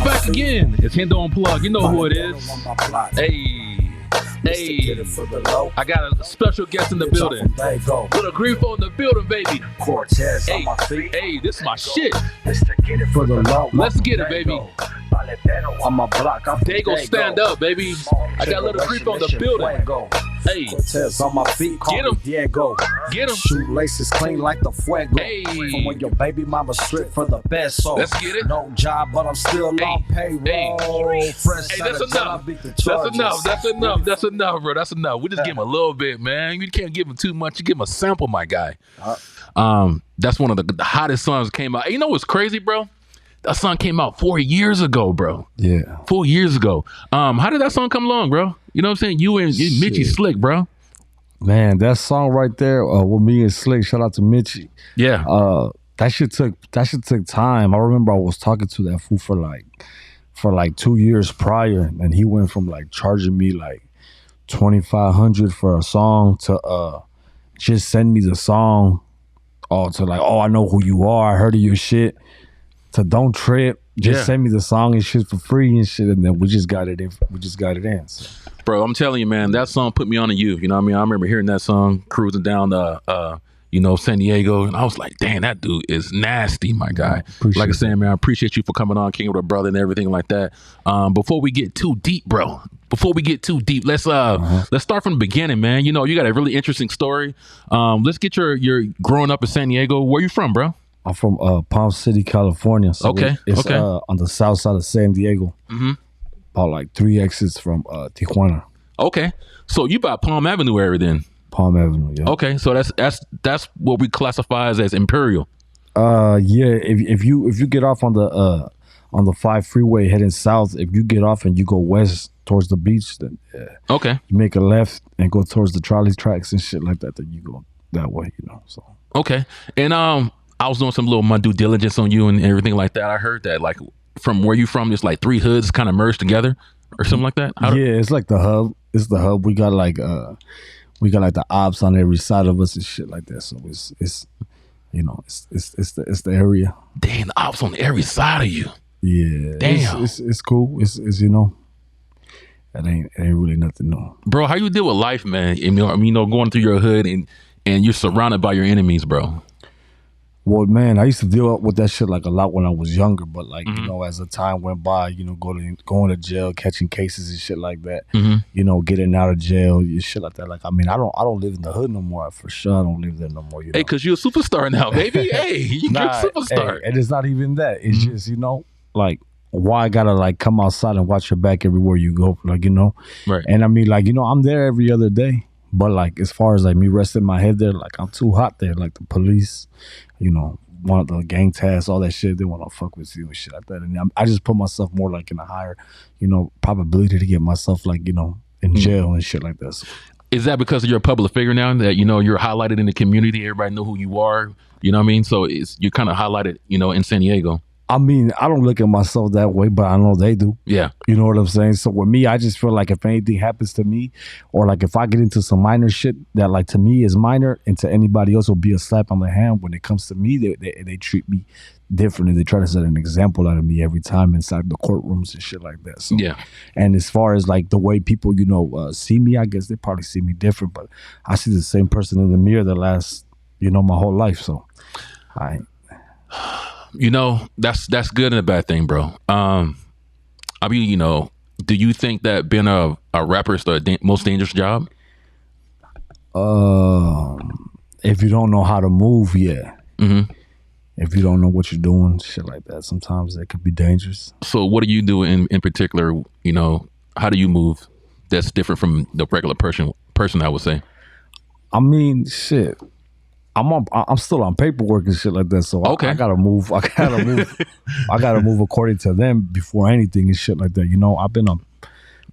back again. It's Hendo Unplugged. You know who it is. Hey, I got a special guest in the building. Lil Grifo in the building, baby. Hey, this is my shit. Let's get it, baby. On my block, Dago, stand up, baby. I got Lil Grifo in the building. Hey, on my feet, get him. Diego. Get him. Shoelaces clean like the fuego. Hey. From when your baby mama stripped for the best. So let's get it. No job, but I'm still on payroll. Fresh hey, that's enough. That's enough, bro. That's enough. We just give him a little bit, man. You can't give him too much. You give him a sample, my guy. That's one of the hottest songs that came out. You know what's crazy, bro? That song came out 4 years ago, bro. Yeah. 4 years ago. How did that song come along, bro? You know what I'm saying? You and Mitchy Slick, bro. Man, that song right there with me and Slick, shout out to Mitchy. Yeah. That shit took time. I remember I was talking to that fool for like 2 years prior, and he went from like charging me like $2,500 for a song to just send me the song, to like, oh, I know who you are, I heard of your shit, to don't trip, just send me the song and shit for free and shit, and then we just got it in. So. Bro, I'm telling you, man, that song put me on to you. You know what I mean? I remember hearing that song cruising down San Diego, and I was like, damn, that dude is nasty, my guy. Like I said, man, I appreciate you for coming on, King with a brother and everything like that. Before we get too deep, bro, let's start from the beginning, man. You know, you got a really interesting story. Let's get your growing up in San Diego. Where you from, bro? I'm from Palm City, California. So it's on the south side of San Diego. Mm-hmm. About like 3 exits from Tijuana. Okay, so you by Palm Avenue area then? Palm Avenue, yeah. Okay, so that's what we classify as Imperial. Yeah. If you get off on the 5 freeway heading south, if you get off and you go west towards the beach, then okay, you make a left and go towards the trolley tracks and shit like that. Then you go that way, you know. So okay, and I was doing my due diligence on you and everything like that. I heard that like from where you from, there's like 3 hoods kind of merged together or something like that. It's like the hub. It's the hub. We got like the ops on every side of us and shit like that. So it's the area. Damn, the ops on every side of you. Yeah. Damn. It's cool. It's it ain't really nothing new. Bro, how you deal with life, man? Going through your hood and you're surrounded by your enemies, bro. Well, man, I used to deal with that shit like a lot when I was younger, but like, as the time went by, going to jail, catching cases and shit like that, getting out of jail, shit like that. Like, I mean, I don't live in the hood no more. For sure, I don't live there no more. Hey, because you're a superstar now, baby. Hey, you're a superstar. Hey, and it's not even that. It's just, like, why I gotta like come outside and watch your back everywhere you go, like, Right. And I mean, like, I'm there every other day. But like, as far as like me resting my head there, like I'm too hot there. Like the police, want the gang tasks, all that shit. They want to fuck with you and shit like that. And I just put myself more like in a higher, probability to get myself like, in jail and shit like that. So, is that because you're a public figure now that, you're highlighted in the community? Everybody know who you are. You know what I mean? So you're kind of highlighted, in San Diego. I mean, I don't look at myself that way, but I know they do. Yeah. You know what I'm saying? So with me, I just feel like if anything happens to me, or like if I get into some minor shit that like to me is minor and to anybody else will be a slap on the hand, when it comes to me, they treat me differently. They try to set an example out of me every time inside the courtrooms and shit like that. So, yeah. And as far as like the way people, see me, I guess they probably see me different, but I see the same person in the mirror the last, my whole life. So that's good and a bad thing, bro. I mean, do you think that being a rapper is the most dangerous job? If you don't know how to move, yeah. Mm-hmm. If you don't know what you're doing, shit like that, sometimes that could be dangerous. So what do you do in particular? How do you move that's different from the regular person, I would say? I mean, shit. I'm still on paperwork and shit like that, so okay. I gotta move. I gotta move according to them before anything and shit like that. I've been on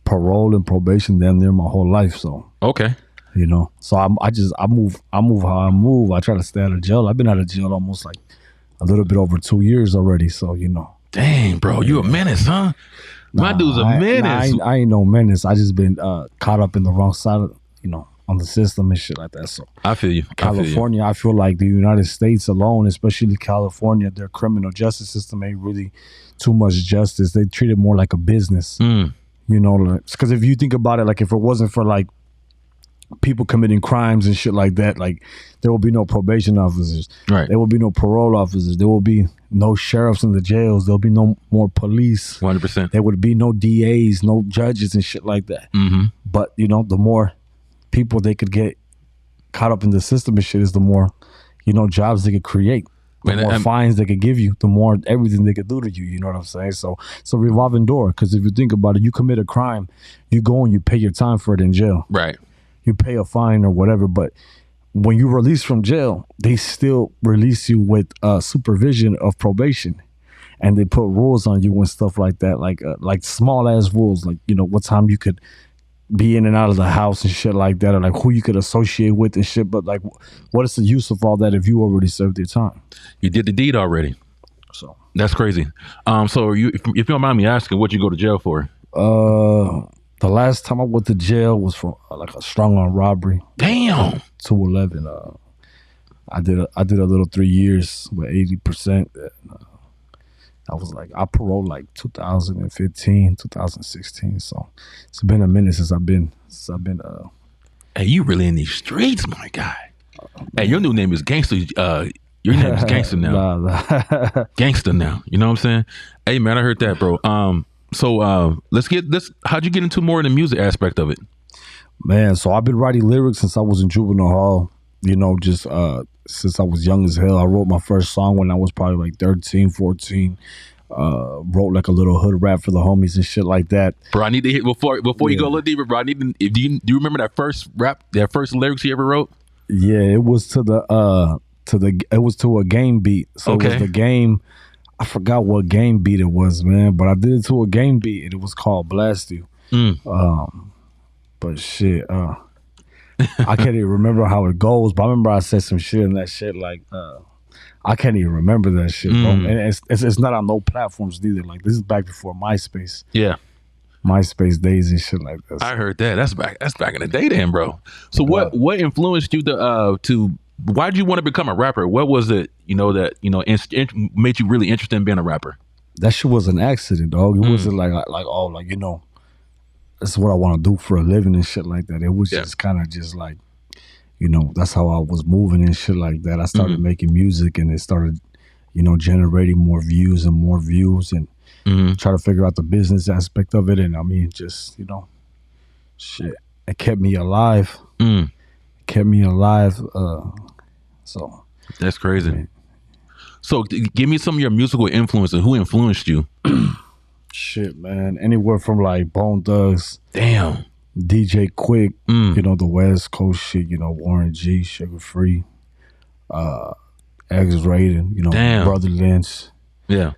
parole and probation damn near my whole life, so okay. So I move how I move. I try to stay out of jail. I've been out of jail almost like a little bit over 2 years already. So Dang, bro, you a menace, huh? My dude's a menace. I ain't no menace. I just been caught up in the wrong side of on the system and shit like that. So I feel you. California, I feel like the United States alone, especially California, their criminal justice system ain't really too much justice. They treat it more like a business. You know, because if you think about it, like if it wasn't for like people committing crimes and shit like that, like there will be no probation officers, right? There will be no parole officers, there will be no sheriffs in the jails, there'll be no more police, 100%. There would be no DAs, no judges and shit like that. But you know, the more people they could get caught up in the system and shit is the more, you know, jobs they could create. The more fines they could give you, the more everything they could do to you. You know what I'm saying? So it's a revolving door. Because if you think about it, you commit a crime, you go and you pay your time for it in jail. Right. You pay a fine or whatever. But when you release from jail, they still release you with supervision of probation. And they put rules on you and stuff like that. Like small ass rules. Like, you know, what time you could be in and out of the house and shit like that, or like who you could associate with and shit. But like, what is the use of all that if you already served your time? You did the deed already. So that's crazy. So if you don't mind me asking, what'd you go to jail for? The last time I went to jail was for like a strong arm robbery. Damn. 211. I did a little 3 years with 80%. I was like, I paroled like 2015, 2016. So it's been a minute since I've been. Hey, you really in these streets, my guy. Hey, your new name is Gangster. Your name is Gangster now. Gangster now. You know what I'm saying? Hey, man, I heard that, bro. So let's get this. How'd you get into more of the music aspect of it? Man, so I've been writing lyrics since I was in juvenile hall. You know, just since I was young as hell. I wrote my first song when I was probably like 13, 14. Wrote like a little hood rap for the homies and shit like that. Bro, I need to hit before you go a little deeper, bro. I need to, do you remember that first rap, that first lyrics you ever wrote? Yeah, it was to a game beat. So it was the game. I forgot what game beat it was, man, but I did it to a game beat and it was called Blast You. But shit, I can't even remember how it goes, but I remember I said some shit in that shit like I can't even remember that shit, bro. And it's not on no platforms either. Like this is back before MySpace. Yeah. MySpace days and shit like that. I heard that. That's back in the day then, bro. So what influenced you to why did you want to become a rapper? What was it, that made you really interested in being a rapper? That shit was an accident, dog. It wasn't like that's what I want to do for a living and shit like that. It was just kind of just like, that's how I was moving and shit like that. I started making music and it started, generating more views and try to figure out the business aspect of it. And I mean, just, shit, it kept me alive. So that's crazy. Man. So give me some of your musical influences. Who influenced you? Shit, man. Anywhere from like Bone Thugs. Damn. DJ Quick, the West Coast shit, Warren G, Sugar Free, X-Rated, Damn. Brother Lynch. Yeah.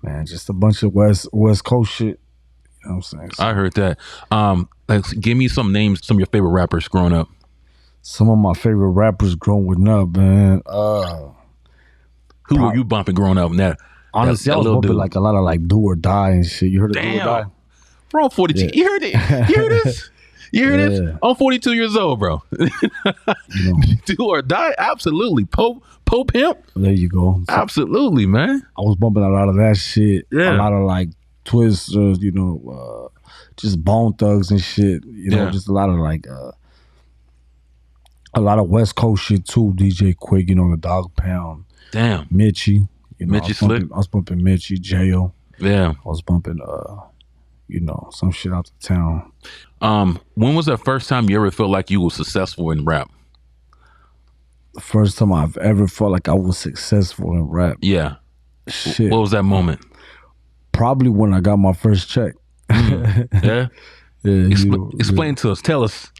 Man, just a bunch of West Coast shit. You know what I'm saying? So, I heard that. Give me some names, some of your favorite rappers growing up. Some of my favorite rappers growing up, man. Who were you bumping growing up? Honestly, I was bumping like a lot of like Do or Die and shit. You heard of Do or Die? Bro, I'm 42. Yeah. You heard it? You hear this? You hear this? I'm 42 years old, bro. Do or Die? Absolutely. Pope Pimp? There you go. So, absolutely, man. I was bumping a lot of that shit. Yeah. A lot of like Twisters, just Bone Thugs and shit. Just a lot of like a lot of West Coast shit too. DJ Quick, the Dog Pound. Damn. Mitchy. Mitchy Slick. I was bumping Mitchy, J.O. Yeah. I was bumping some shit out the town. When was the first time you ever felt like you were successful in rap? The first time I've ever felt like I was successful in rap. Yeah. Shit. What was that moment? Probably when I got my first check. Yeah? Yeah. Explain to us. Tell us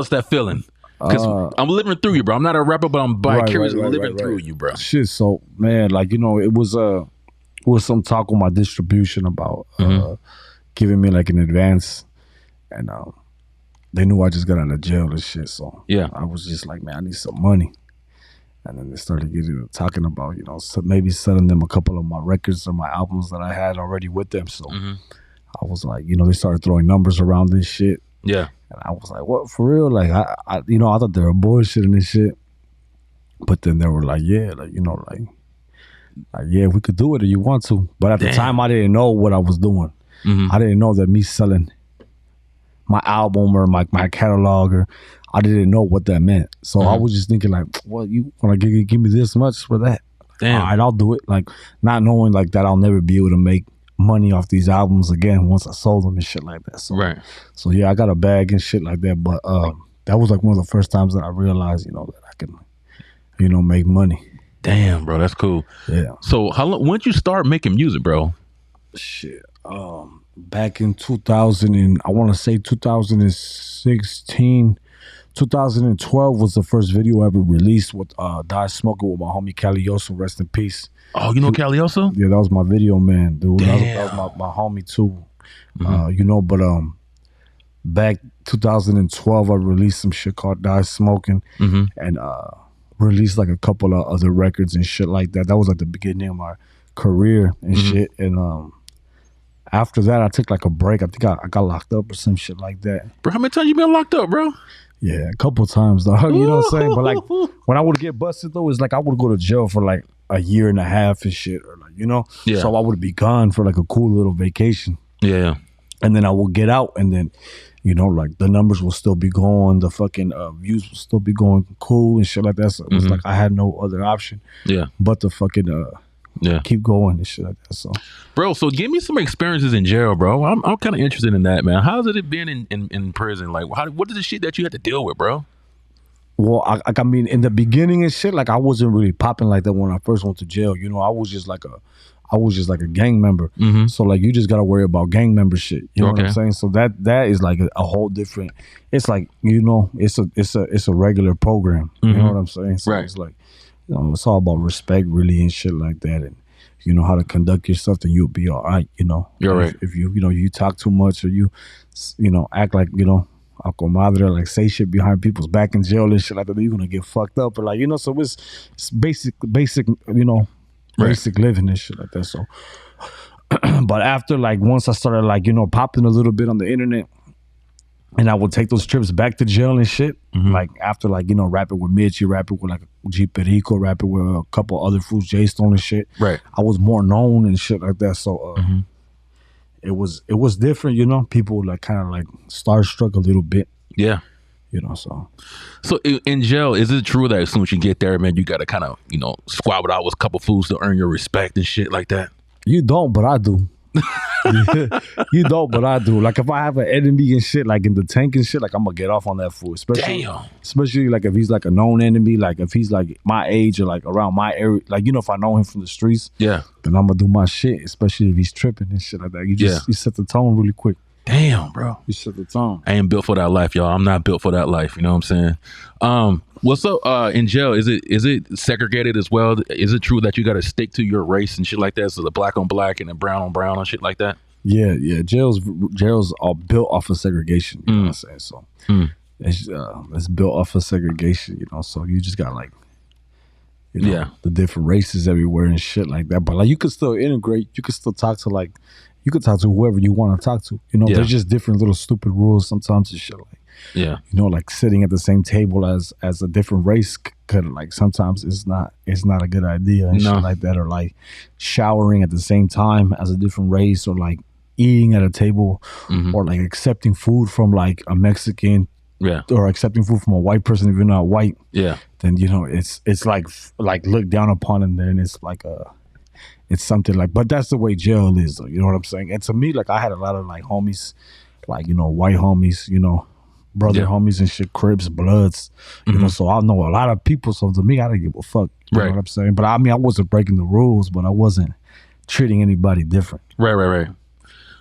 that feeling. Because I'm living through you, bro. I'm not a rapper, but I'm vicariously living through you, bro. Shit, so, man, like, it was some talk on my distribution about giving me, like, an advance. And they knew I just got out of jail and shit. So, yeah, I was just like, man, I need some money. And then they started talking about, maybe selling them a couple of my records or my albums that I had already with them. So, I was like, you know, they started throwing numbers around this shit. Yeah. And I was like, what, for real? Like, I you know, I thought they were bullshitting this shit. But then they were like, yeah, like, you know, like yeah, we could do it if you want to. But at the time, I didn't know what I was doing. I didn't know that me selling my album or my catalog, or I didn't know what that meant. So I was just thinking like, well, you want to give me this much for that? Damn. All right, I'll do it. Like, not knowing like that I'll never be able to make money off these albums again once I sold them and shit like that. So, so yeah, I got a bag and shit like that. But that was like one of the first times that I realized, you know, that I can, you know, make money. Damn, bro, that's cool. Yeah. So how long? When did you start making music, bro? Shit. Back in 2000 and I want to say 2016, 2012 was the first video I ever released with Die Smoking with my homie Calioso, rest in peace. Oh, you know Calioso? Yeah, that was my video man, dude. That was my homie too. You know, but back 2012 I released some shit called Die Smoking and released like a couple of other records and shit like that. That was at the beginning of my career and shit. And after that, I took like a break. I think I got locked up or some shit like that. Bro, how many times you been locked up, bro? Yeah, a couple times, though. You know what I'm saying? But like, when I would get busted, though, it's like I would go to jail for like a year and a half and shit, or like, you know? Yeah. So I would be gone for like a cool little vacation. Yeah. And then I will get out, and then, you know, like the numbers will still be going, the fucking views will still be going cool and shit like that. So it was like I had no other option. Yeah. But to fucking keep going and shit like that. So, bro, so give me some experiences in jail, bro. I'm kind of interested in that, man. How's it been in prison? Like, what is the shit that you had to deal with, bro? Well, I mean, in the beginning and shit, like I wasn't really popping like that when I first went to jail. You know, I was just like a gang member. So like, you just gotta worry about gang member shit. You know what I'm saying? So that is like a whole different. It's like, you know, it's a regular program. You know what I'm saying? So it's like, you know, it's all about respect, really, and shit like that, and you know how to conduct yourself, then you'll be all right. You know, you're right. If you know you talk too much or you know act like, you know, a comadre, like say shit behind people's back in jail and shit like that, you're gonna get fucked up. Or like, you know, so it's basic, you know, basic living and shit like that. So, but after like once I started like, you know, popping a little bit on the internet, and I would take those trips back to jail and shit. Like after like, you know, rapping with Mitchy, rapping with like G Perico, rapping with a couple other fools, J Stone and shit. Right. I was more known and shit like that. So it was different, you know. People like kind of like starstruck a little bit. Yeah. You know, so in jail, is it true that as soon as you get there, man, you gotta kind of, you know, squabble out with a couple fools to earn your respect and shit like that? You don't, but I do. You don't, but I do. Like if I have an enemy and shit, like in the tank and shit, like I'm gonna get off on that fool. Especially like if he's like a known enemy, like if he's like my age or like around my area, like, you know, if I know him from the streets, then I'm gonna do my shit. Especially if he's tripping and shit like that. You just you set the tone really quick. Damn, bro. You set the tone. I ain't built for that life, y'all. I'm not built for that life. You know what I'm saying? What's up in jail? Is it segregated as well? Is it true that you got to stick to your race and shit like that? So the black on black and the brown on brown and shit like that? Yeah. Jails are built off of segregation. You know what I'm saying? So it's built off of segregation. You know, so you just got like, you know, the different races everywhere and shit like that. But like, you could still integrate. You could still talk to like, you could talk to whoever you want to talk to. You know, there's just different little stupid rules sometimes and shit like. You know, like sitting at the same table as a different race could, like, sometimes it's not a good idea and shit like that. Or like showering at the same time as a different race, or like eating at a table, or like accepting food from like a Mexican, or accepting food from a white person if you're not white. Then, you know, it's like looked down upon, and then it's like it's something like, but that's the way jail is, though, you know what I'm saying? And to me, like, I had a lot of like homies, like, you know, white homies, you know, brother homies and shit, Crips, Bloods, you know, so I know a lot of people, so to me, I didn't give a fuck, you know what I'm saying? But I mean, I wasn't breaking the rules, but I wasn't treating anybody different. Right. You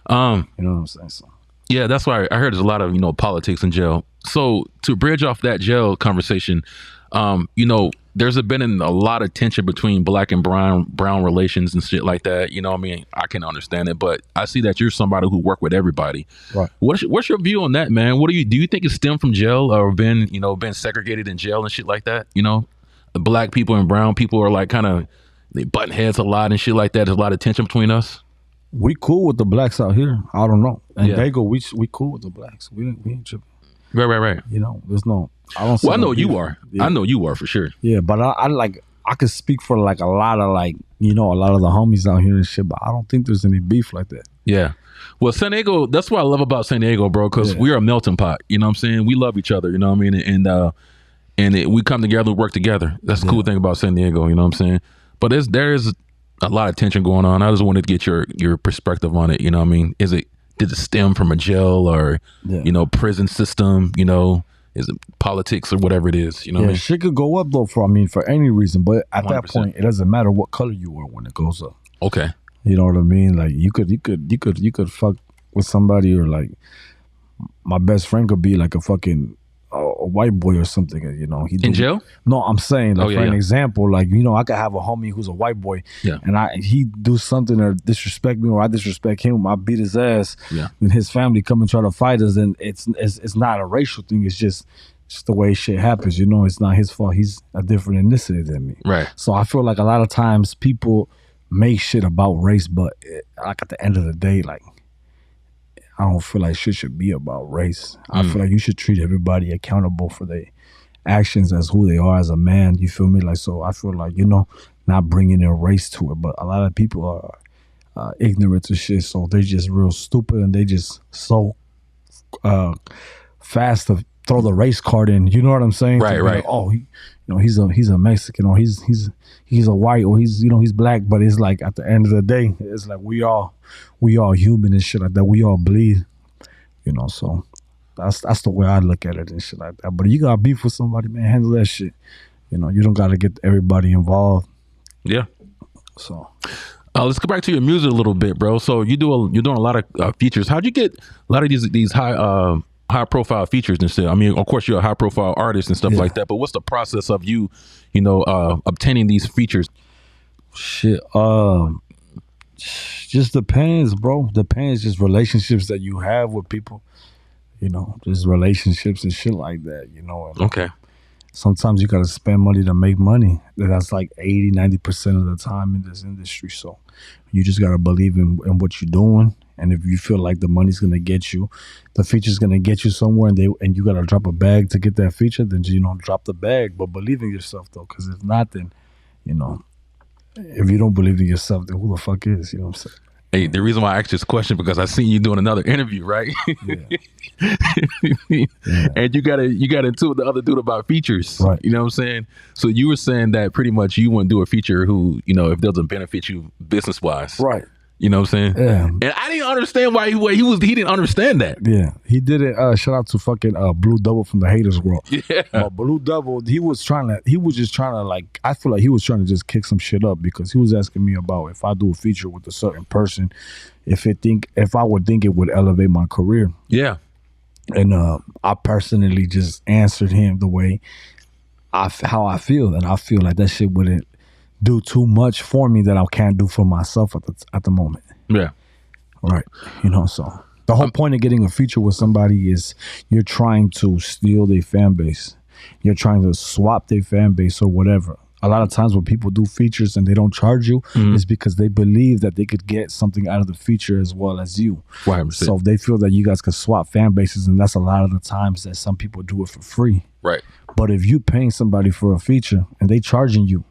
know what I'm saying? So yeah, that's why I heard there's a lot of, you know, politics in jail. So to bridge off that jail conversation, you know, there's been a lot of tension between black and brown relations and shit like that. You know what I mean? I can understand it, but I see that you're somebody who work with everybody. Right. What's your view on that, man? Do you think it stemmed from jail, or been segregated in jail and shit like that? You know, the black people and brown people are like kind of, they button heads a lot and shit like that. There's a lot of tension between us. We cool with the blacks out here. I don't know. And Yeah. Dago, we cool with the blacks. We ain't tripping. Right. You know, there's no. I don't. See Well, I no know beef. you are. Yeah. I know you are for sure. Yeah, but I could speak for like a lot of like, you know, a lot of the homies out here and shit, but I don't think there's any beef like that. Yeah. Well, San Diego, that's what I love about San Diego, bro, because we're a melting pot. You know what I'm saying? We love each other, you know what I mean? And we come together, we work together. That's the cool thing about San Diego, you know what I'm saying? But there is a lot of tension going on. I just wanted to get your perspective on it, you know what I mean? Did it stem from a jail or, you know, prison system, you know? Is it politics or whatever it is? You know what I mean? Shit could go up though for any reason, but at 100%. that point, it doesn't matter what color you are when it goes up. Okay. You know what I mean? Like you could fuck with somebody, or like my best friend could be like a fucking a white boy or something. You know, in jail? No, I'm saying like an example, like, you know, I could have a homie who's a white boy, and he do something or disrespect me, or I disrespect him, I beat his ass, and his family come and try to fight us, and it's not a racial thing. It's just the way shit happens. You know, it's not his fault. He's a different ethnicity than me. Right. So I feel like a lot of times people make shit about race, but like at the end of the day, like, I don't feel like shit should be about race. I feel like you should treat everybody accountable for their actions as who they are as a man. You feel me? Like, so I feel like, you know, not bringing in race to it. But a lot of people are ignorant to shit, so they just real stupid, and they just so fast to throw the race card in. You know what I'm saying? Right. Like, oh, he's a Mexican, or he's a white, or he's black. But it's like at the end of the day, it's like we all human and shit like that. We all bleed, you know. So that's the way I look at it and shit like that. But you got beef with somebody, man, handle that shit. You know, you don't got to get everybody involved. Yeah. So let's go back to your music a little bit, bro. So you're doing a lot of features. How'd you get a lot of these high profile features and shit? I mean, of course, you're a high profile artist and stuff like that, but what's the process of you know, obtaining these features? Shit, just depends, bro. Depends, just relationships that you have with people, you know, just relationships and shit like that, you know. And okay. Sometimes you gotta spend money to make money. That's like 80-90% of the time in this industry. So you just gotta believe in what you're doing. And if you feel like the money's gonna get you, the feature's gonna get you somewhere, and you gotta drop a bag to get that feature, then, you know, drop the bag. But believe in yourself though, because if not, then, you know, if you don't believe in yourself, then who the fuck is? You know what I'm saying? Hey, the reason why I asked this question, because I seen you doing another interview, right? Yeah. And you got into with the other dude about features, right? You know what I'm saying? So you were saying that pretty much you wouldn't do a feature who, you know, if it doesn't benefit you business wise, right? You know what I'm saying? Yeah. And I didn't understand why he didn't understand that. Yeah. He did it. Shout out to fucking Blue Double from the Haters World. Yeah. But Blue Double, he was just trying to like, I feel like he was trying to just kick some shit up, because he was asking me about if I do a feature with a certain person, if I would think it would elevate my career. Yeah. And I personally just answered him the way how I feel, and I feel like that shit wouldn't do too much for me that I can't do for myself at the moment. Yeah. Right. You know, so the whole point of getting a feature with somebody is you're trying to steal their fan base. You're trying to swap their fan base or whatever. A lot of times when people do features and they don't charge you, it's because they believe that they could get something out of the feature as well as you. 100%. So they feel that you guys could swap fan bases, and that's a lot of the times that some people do it for free. Right. But if you paying somebody for a feature and they charging you,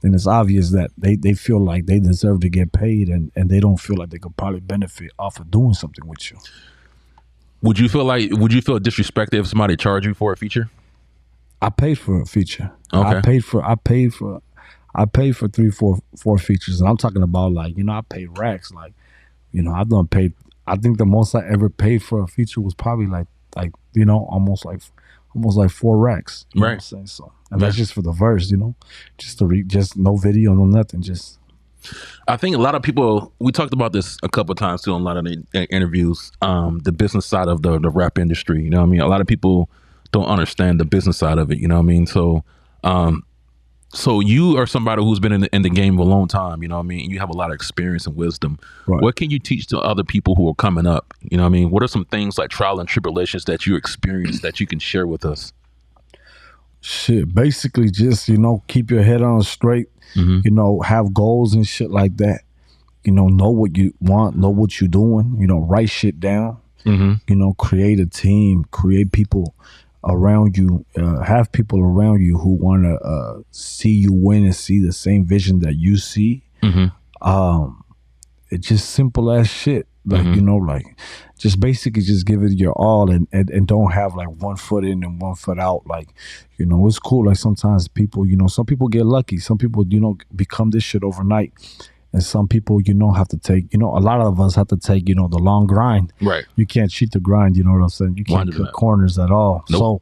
then it's obvious that they feel like they deserve to get paid, and they don't feel like they could probably benefit off of doing something with you. Would you feel disrespected if somebody charged you for a feature? I paid for a feature. Okay. I paid for 3-4 features, and I'm talking about, like, you know, I paid racks. Like, you know, I think the most I ever paid for a feature was probably like you know, almost like 4 racks. You know what I'm saying? So, and that's just for the verse, you know, just no video, no nothing. Just, I think a lot of people, we talked about this a couple of times too in a lot of the interviews, the business side of the rap industry. You know what I mean? A lot of people don't understand the business side of it. You know what I mean? So, so you are somebody who's been in the game a long time. You know what I mean? You have a lot of experience and wisdom. Right. What can you teach to other people who are coming up? You know what I mean? What are some things like trial and tribulations that you experienced that you can share with us? Shit, basically just, you know, keep your head on straight, you know, have goals and shit like that. know what you want, know what you're doing, write shit down, create a team, create people around you, have people around you who want to see you win and see the same vision that you see. It's just simple as shit. Like, like just basically just give it your all and don't have like one foot in and one foot out. Like, it's cool. Like sometimes people, some people get lucky. Some people, become this shit overnight. And some people, have to take, a lot of us have to take, the long grind. Right. You can't cheat the grind, you know what I'm saying? You can't cut corners at all. Nope.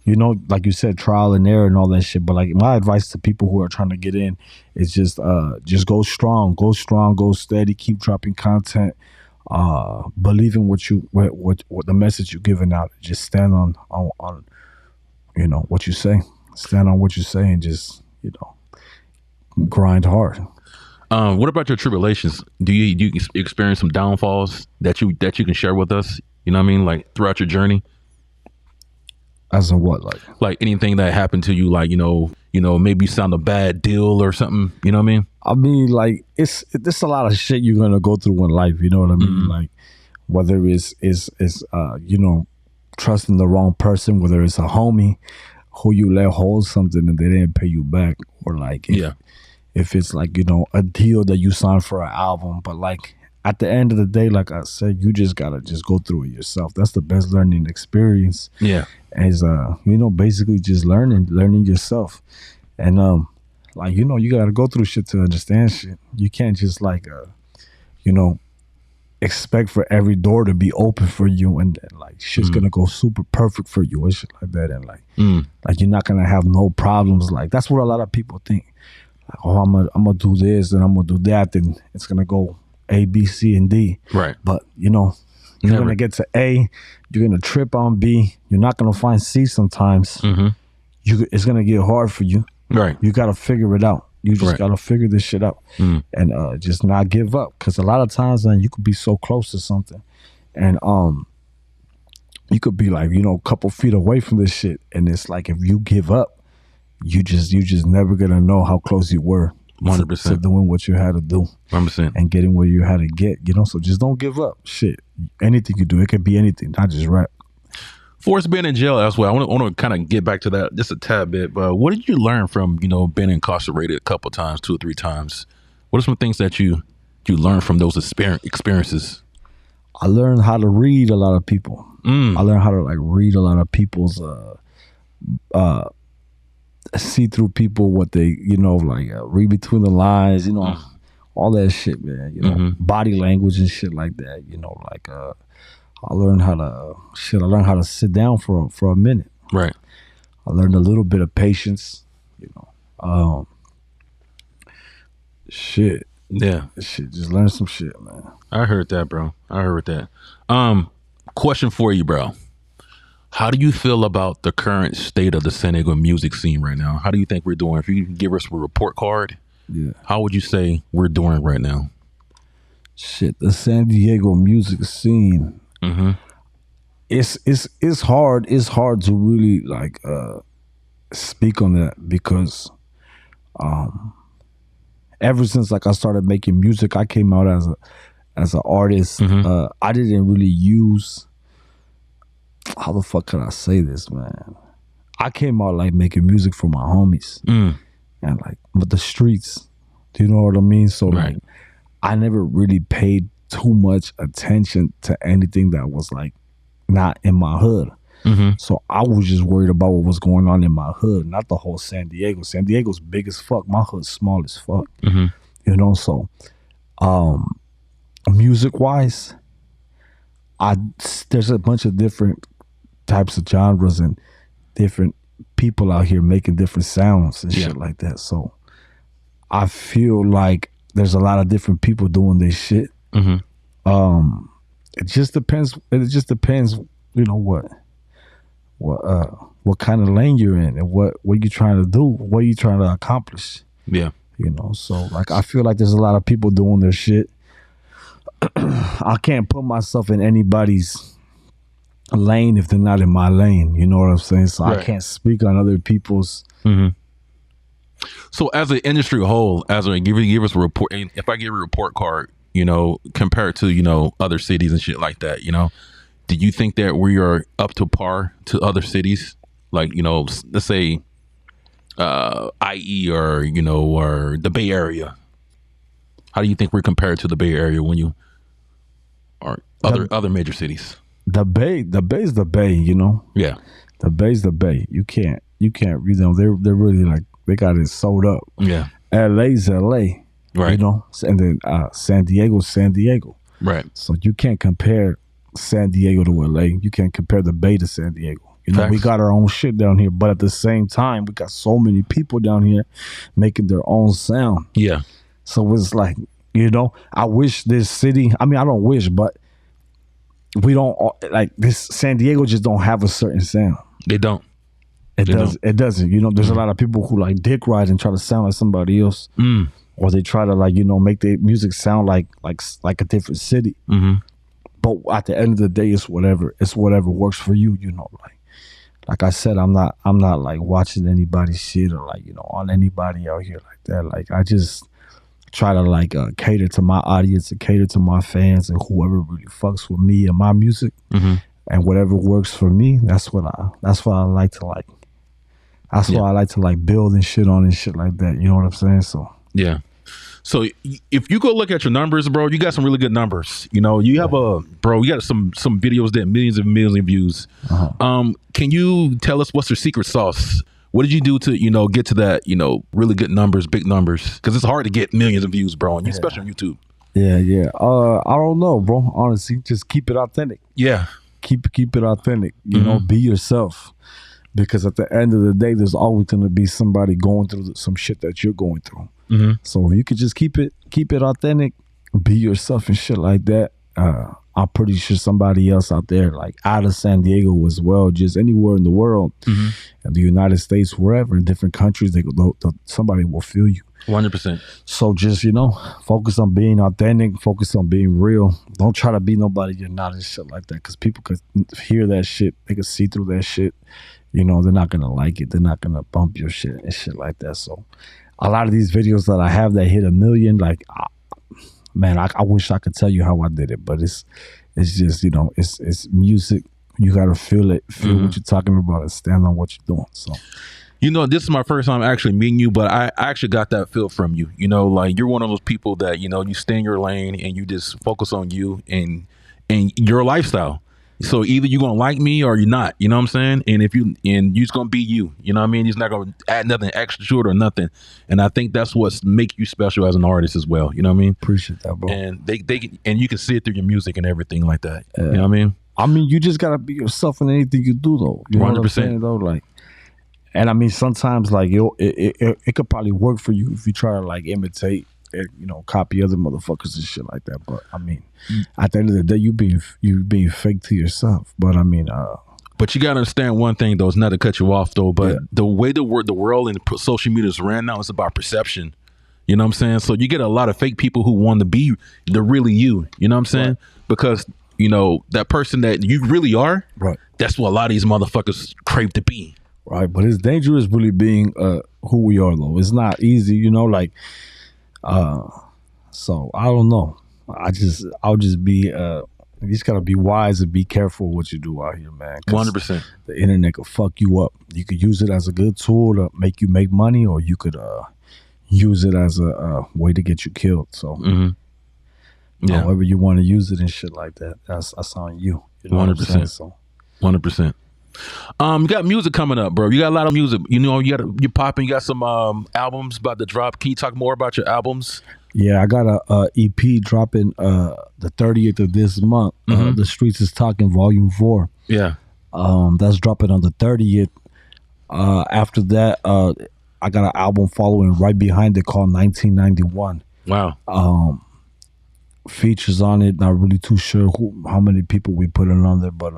So, like you said, trial and error and all that shit. But like my advice to people who are trying to get in is just go strong, go steady, keep dropping content. Believe in what the message you're giving out. Just stand on what you say. Stand on what you say and just grind hard. What about your tribulations? Do you experience some downfalls that you can share with us? You know what I mean? Like throughout your journey. As in what, like anything that happened to you, like maybe you signed a bad deal or something. You know what I mean? I mean, like it's a lot of shit you're gonna go through in life. You know what I mean? Like whether it's trusting the wrong person, whether it's a homie who you let hold something and they didn't pay you back, or like if it's like a deal that you signed for an album, but like at the end of the day, like I said, you just gotta just go through it yourself. That's the best learning experience. Yeah, is basically just learning yourself, and like you gotta go through shit to understand shit. You can't just like expect for every door to be open for you and like shit's gonna go super perfect for you and shit like that, and like you're not gonna have no problems. Like that's what a lot of people think. Like, oh, I'm gonna do this and I'm gonna do that, and it's gonna go A, B, C, and D. Right. But you're gonna get to A, you're gonna trip on B, you're not gonna find C sometimes. It's gonna get hard for you. Right. You gotta figure it out. You just gotta figure this shit out and just not give up. Cause a lot of times, man, you could be so close to something, and you could be like a couple feet away from this shit, and it's like if you give up, you just never gonna know how close you were. 100% to doing what you had to do, 100%, and getting where you had to get. So just don't give up. Shit, anything you do, it could be anything, not just rap. Forrest being in jail elsewhere, I want to kind of get back to that just a tad bit. But what did you learn from being incarcerated a couple times, 2 or 3 times? What are some things that you learned from those experiences? I learned how to read a lot of people. I learned how to like read a lot of people's see through people, what they read between the lines, all that shit, man. Body language and shit like that. I learned how to sit down for a minute. Right. I learned a little bit of patience. Shit. Yeah. Shit. Just learn some shit, man. I heard that, bro. I heard that. Question for you, bro. How do you feel about the current state of the San Diego music scene right now? How do you think we're doing? If you can give us a report card, how would you say we're doing right now? Shit, the San Diego music scene. It's hard. It's hard to really like speak on that because ever since like I started making music, I came out as an artist. I didn't really use. How the fuck can I say this, man? I came out like making music for my homies and like with the streets. Do you know what I mean? So like I never really paid too much attention to anything that was like not in my hood. So I was just worried about what was going on in my hood, not the whole San Diego. San Diego's big as fuck. My hood's small as fuck. So music wise, there's a bunch of different types of genres and different people out here making different sounds and shit like that. So I feel like there's a lot of different people doing this shit. It just depends. It just depends, what kind of lane you're in and what you're trying to do, what you're trying to accomplish. Yeah. So like I feel like there's a lot of people doing their shit. I can't put myself in anybody's lane if they're not in my lane. You know what I'm saying? So I can't speak on other people's. So as an industry whole, give us a report. If I give a report card, you know, compared to, you know, other cities and shit like that, you know? Do you think that we are up to par to other cities? Like, you know, let's say IE or, you know, or the Bay Area. How do you think we're compared to the Bay Area when you or other major cities? The Bay's the Bay, you know? Yeah. The Bay's the Bay. You can't you know, they're really like, they got it sold up. Yeah. LA's LA. Right. You know? And then San Diego's San Diego. Right. So you can't compare San Diego to LA. You can't compare the Bay to San Diego. You know, Facts. we got our own shit down here, but at the same time, we got so many people down here making their own sound. Yeah. So it's like, you know, I wish this city, I mean, I don't wish, but we don't, like, this San Diego just don't have a certain sound. They don't. It doesn't. You know, there's a lot of people who like dick ride and try to sound like somebody else. Or they try to, like, you know, make their music sound like a different city. But at the end of the day, it's whatever works for you, you know, like I said, I'm not like watching anybody's shit or like, you know, on anybody out here like that. Like, I just try to like cater to my audience and cater to my fans and whoever really fucks with me and my music, and whatever works for me. That's what I like to like. That's why I like to like build and shit on and shit like that. You know what I'm saying? So yeah. So if you go look at your numbers, bro, you got some really good numbers. You know, you have you got some videos that millions and millions of views. Can you tell us what's your secret sauce? What did you do to, you know, get to that, you know, really good numbers, big numbers? Because it's hard to get millions of views, bro, and especially on YouTube. Yeah. I don't know, bro. Honestly, just keep it authentic. Yeah. Keep it authentic. You know, be yourself. Because at the end of the day, there's always going to be somebody going through some shit that you're going through. So if you could just keep it authentic, be yourself and shit like that. I'm pretty sure somebody else out there, like out of San Diego as well, just anywhere in the world, in the United States, wherever, in different countries, somebody will feel you. 100%. So just, you know, focus on being authentic, focus on being real. Don't try to be nobody you're not and shit like that, because people could hear that shit. They could see through that shit. You know, they're not going to like it. They're not going to bump your shit and shit like that. So a lot of these videos that I have that hit 1 million, like, man, I wish I could tell you how I did it, but it's just, you know, it's music. You got to feel it, what you're talking about, and stand on what you're doing. So, you know, this is my first time actually meeting you, but I actually got that feel from you. You know, like, you're one of those people that, you know, you stay in your lane and you just focus on you and your lifestyle. So either you're gonna like me or you're not, you know what I'm saying? And you're just gonna be you know what I mean? You're not gonna add nothing extra to it or nothing. And I think that's what's make you special as an artist as well. You know what I mean? Appreciate that, bro. And and you can see it through your music and everything like that. You know what I mean? I mean, you just gotta be yourself in anything you do, though. You know 100%. what I'm saying, though? Like, and I mean, sometimes like it could probably work for you if you try to like imitate, you know, copy other motherfuckers and shit like that. But I mean, at the end of the day, you being fake to yourself. But I mean, but you gotta understand one thing though. It's not to cut you off though, but the way the world and social media is ran now, it's about perception. You know what I'm saying? So you get a lot of fake people who want to be the really you. You know what I'm saying? Right. Because, you know, that person that you really are. Right. That's what a lot of these motherfuckers crave to be. Right. But it's dangerous really being who we are though. It's not easy. You know, like. So I don't know. I'll just be you just gotta be wise and be careful what you do out here, man. 100%. The internet could fuck you up. You could use it as a good tool to make you make money, or you could use it as a way to get you killed. So however you want to use it and shit like that, that's on you. You know 100%. So 100%. You got music coming up, bro. You got a lot of music. You know, you're popping. You got some albums about to drop. Can you talk more about your albums? Yeah, I got a EP dropping the 30th of this month. The Streets is Talking Volume 4. Yeah. That's dropping on the 30th. After that, I got an album following right behind it called 1991. Wow. Features on it. Not really too sure how many people we put in on there, but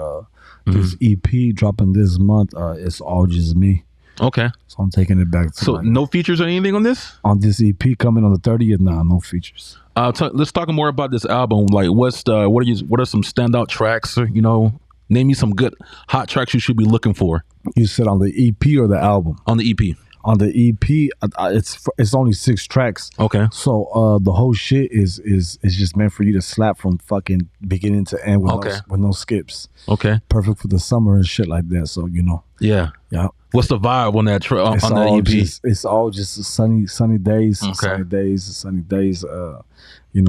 this EP dropping this month, it's all just me. Okay. So I'm taking it back to no features or anything on this? On this EP coming on the 30th, no features. Let's talk more about this album. Like, what are some standout tracks? You know, name me some good hot tracks you should be looking for. You said on the EP or the album? On the EP. on the EP, it's only 6 tracks. Okay. So the whole shit is just meant for you to slap from fucking beginning to end with no skips. Okay. Perfect for the summer and shit like that. So Yeah. Yeah. What's the vibe on that on the EP? It's all just sunny days, Okay. sunny days.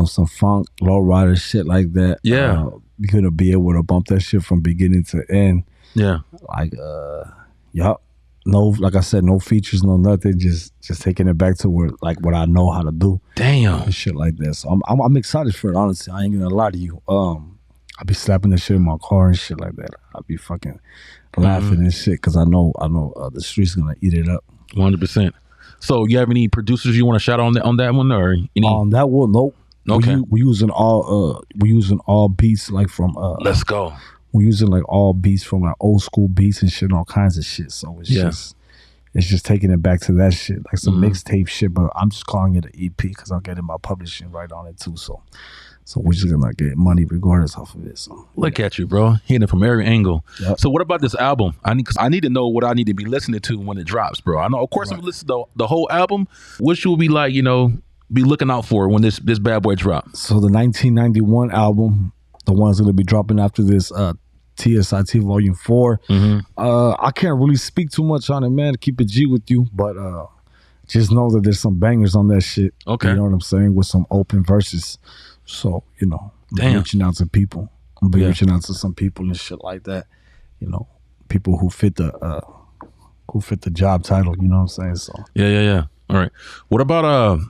Some funk, low rider shit like that. Yeah. You're gonna be able to bump that shit from beginning to end. Yeah. Like yup. No, like I said, no features, no nothing. Just taking it back to what I know how to do. Damn. And shit like that. So I'm excited for it. Honestly, I ain't gonna lie to you. I be slapping that shit in my car and shit like that. I be fucking laughing and shit because I know the streets gonna eat it up. 100%. So you have any producers you want to shout out on that one or any? On that one, nope. Okay. We using all beats like from Let's go. We're using like all beats from like old school beats and shit, and all kinds of shit. So it's just taking it back to that shit, like some mixtape shit. But I'm just calling it an EP because I'm getting my publishing right on it too. So we're just gonna get money regardless off of it. So look at you, bro, hitting it from every angle. Yep. So what about this album? I need to know what I need to be listening to when it drops, bro. I know, of course, I'm gonna listen to the whole album. What should we like, be looking out for when this bad boy drops? So the 1991 album, the one's gonna be dropping after this TSIT Volume 4. I can't really speak too much on it, man, to keep it G with you, but just know that there's some bangers on that shit. Okay. You know what I'm saying? With some open verses. So, I'm reaching out to people. I'm reaching out to some people and shit like that. People who fit the job title, you know what I'm saying? So Yeah. All right. What about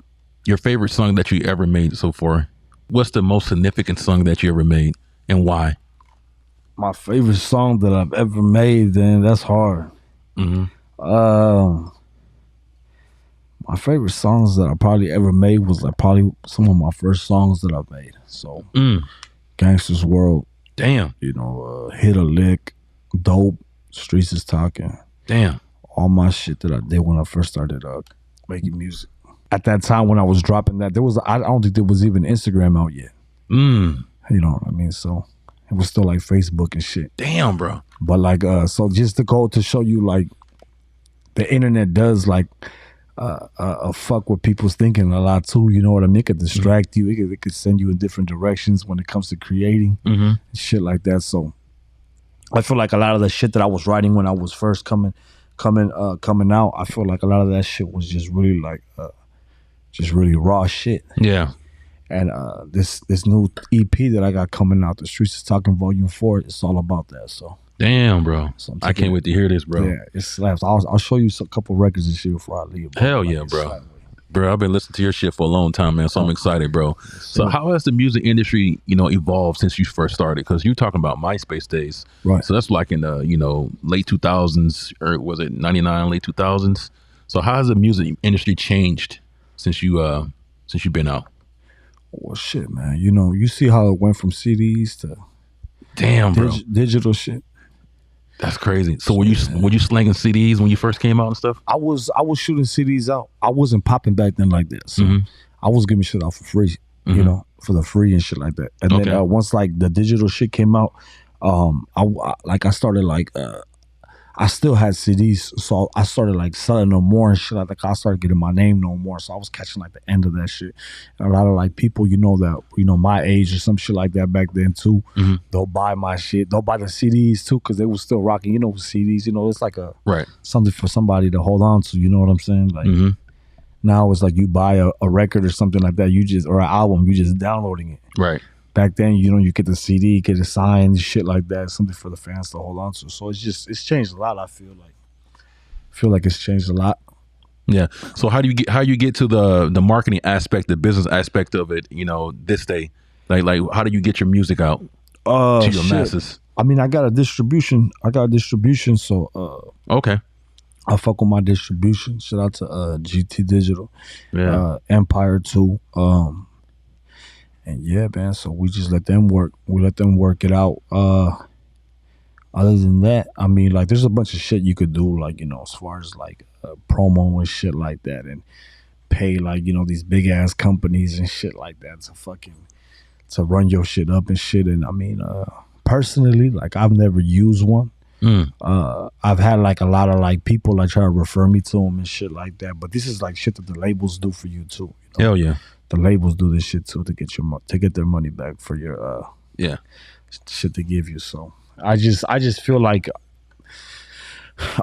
your favorite song that you ever made so far? What's the most significant song that you ever made and why? My favorite song that I've ever made, then that's hard. My favorite songs that I probably ever made was like probably some of my first songs that I've made. So Gangsta's World. Damn. Hit a Lick, Dope, Streets is Talking. Damn. All my shit that I did when I first started making music. At that time when I was dropping that, I don't think there was even Instagram out yet. You know what I mean? So it was still like Facebook and shit. Damn, bro. But like, so just to go to show you like the internet does like fuck with people's thinking a lot too. You know what I mean? It could distract you. It could send you in different directions when it comes to creating and shit like that. So I feel like a lot of the shit that I was writing when I was first coming out, I feel like a lot of that shit was just really like just really raw shit. Yeah. And this new EP that I got coming out, The Streets is Talking Volume 4, it's all about that. So damn, bro. So I can't wait to hear this, bro. Yeah, it slaps. I'll show you a couple records and shit before I leave. Bro. Hell yeah, bro. Bro, I've been listening to your shit for a long time, man. So I'm excited, bro. So how has the music industry, evolved since you first started? Because you're talking about MySpace days. Right. So that's like in the, late 2000s, or was it 99, late 2000s? So how has the music industry changed since you've been out? Well, shit, man. You see how it went from CDs to digital shit. That's crazy. So were you slanging CDs when you first came out and stuff? I was shooting CDs out. I wasn't popping back then like that. So I was giving shit out for free, for the free and shit like that. And then once like the digital shit came out, I started like I still had CDs, so I started like selling them more and shit. Like I started getting my name no more, so I was catching like the end of that shit. And a lot of like people, my age or some shit like that back then too. They'll buy my shit. They'll buy the CDs too because they was still rocking. CDs. It's like a something for somebody to hold on to. You know what I'm saying? Like now it's like you buy a record or something like that. Or an album. You just downloading it. Right. Back then, you get the CD, get it signed, shit like that, something for the fans to hold on to. So it's changed a lot. I feel like it's changed a lot. Yeah. So how do you get to the marketing aspect, the business aspect of it? This day, like how do you get your music out to your masses? I mean, I got a distribution. So okay. I fuck with my distribution. Shout out to GT Digital, Empire 2. And yeah, man, so we just let them work. We let them work it out. Other than that, I mean, like, there's a bunch of shit you could do, like, as far as like promo and shit like that, and pay like these big ass companies and shit like that to run your shit up and shit. And I mean, personally, like, I've never used one. I've had like a lot of like people like try to refer me to them and shit like that. But this is like shit that the labels do for you too. You know? Hell yeah. The labels do this shit too to get their money back for your shit they give you. So I just feel like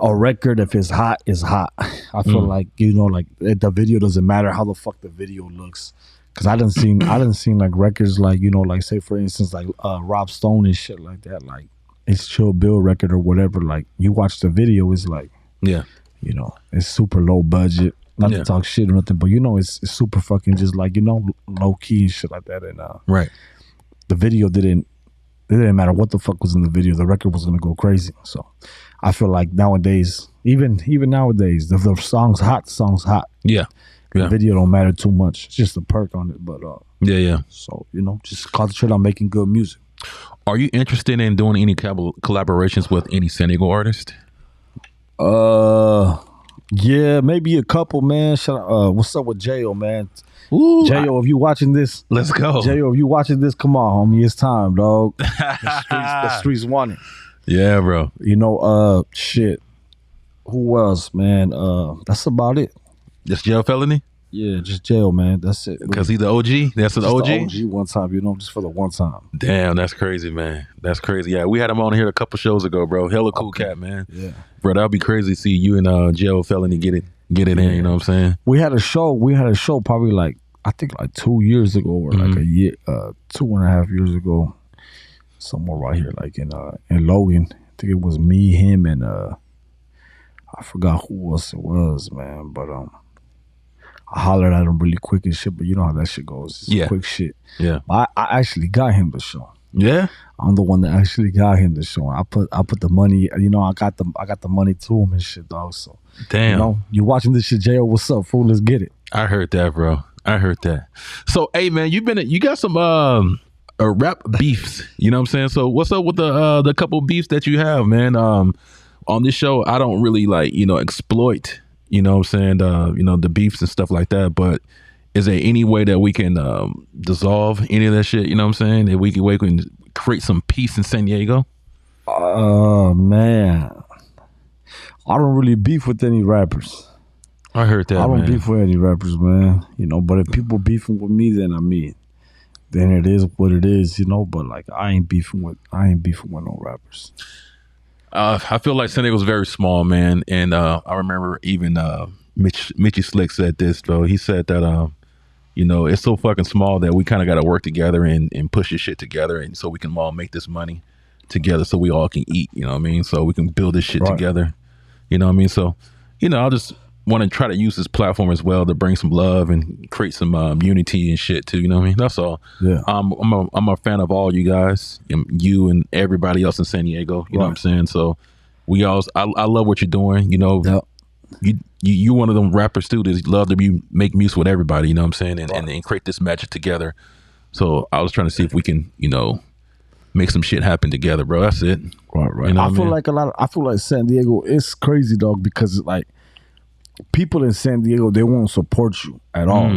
a record, if it's hot, is hot. I feel like, you know, like the video doesn't matter how the fuck the video looks. Cause I done seen like records like, you know, like say for instance like Rob Stone and shit like that, like it's Chill Bill record or whatever. Like you watch the video, it's like, you know, it's super low budget. Not to talk shit or nothing, but you know, it's super fucking just like, you know, low key and shit like that. And the video it didn't matter what the fuck was in the video. The record was gonna go crazy. So I feel like nowadays, even nowadays, if the song's hot, the song's hot. Yeah. The video don't matter too much. It's just a perk on it. But so, you know, just concentrate on making good music. Are you interested in doing any collaborations with any San Diego artist? Yeah, maybe a couple, man. What's up with J.O., man? Ooh, J.O., if you watching this, let's go. J.O., if you watching this, come on, homie. It's time, dog. The streets want it. Yeah, bro. You know, shit. Who else, man? That's about it. Just Jail Felony? Yeah, just Jail, man. That's it. Because he's the OG? That's an OG? The OG one time, you know, just for the one time. Damn, that's crazy, man. That's crazy. Yeah, we had him on here a couple shows ago, bro. Hella cool cat, man. Yeah. Bro, that'd be crazy to see you and Jail Felony get it in, you know what I'm saying? We had a show probably like, I think like 2 years ago or like a year, 2.5 years ago, somewhere right here, like in Logan. I think it was me, him, and I forgot who else it was, man. But I hollered at him really quick and shit, but you know how that shit goes. It's quick shit. Yeah. I actually got him the show. Yeah? I'm the one that actually got him the show. I put the money, you know, I got the money to him and shit, dog. So damn. You know, you watching this shit, J.O., what's up, fool? Let's get it. I heard that, bro. I heard that. So hey man, you got some rap beefs, you know what I'm saying? So what's up with the couple beefs that you have, man? On this show, I don't really like, you know, exploit, you know what I'm saying, you know, the beefs and stuff like that, but is there any way that we can dissolve any of that shit, you know what I'm saying? That we can create some peace in San Diego? Man. I don't really beef with any rappers. I heard that, I don't man. beef with any rappers, man. You know, but if people beefing with me, then it is what it is, you know. But like, I ain't beefing with no rappers. I feel like San Diego's very small, man, and I remember even Mitchy Slick said this, though. He said that you know, it's so fucking small that we kind of got to work together and push this shit together, and so we can all make this money together, so we all can eat. You know what I mean? So we can build this shit together. You know what I mean? So, you know, I just want to try to use this platform as well to bring some love and create some unity and shit too. You know what I mean? That's all. Yeah. I'm a fan of all you guys, you and everybody else in San Diego. You know what I'm saying? So I love what you're doing. You know, you one of them rappers too that love to make music with everybody. You know what I'm saying? And create this magic together. So I was trying to see if we can, you know, make some shit happen together, bro. That's it. Right. You know I feel like San Diego is crazy, dog, because like people in San Diego, they won't support you at all.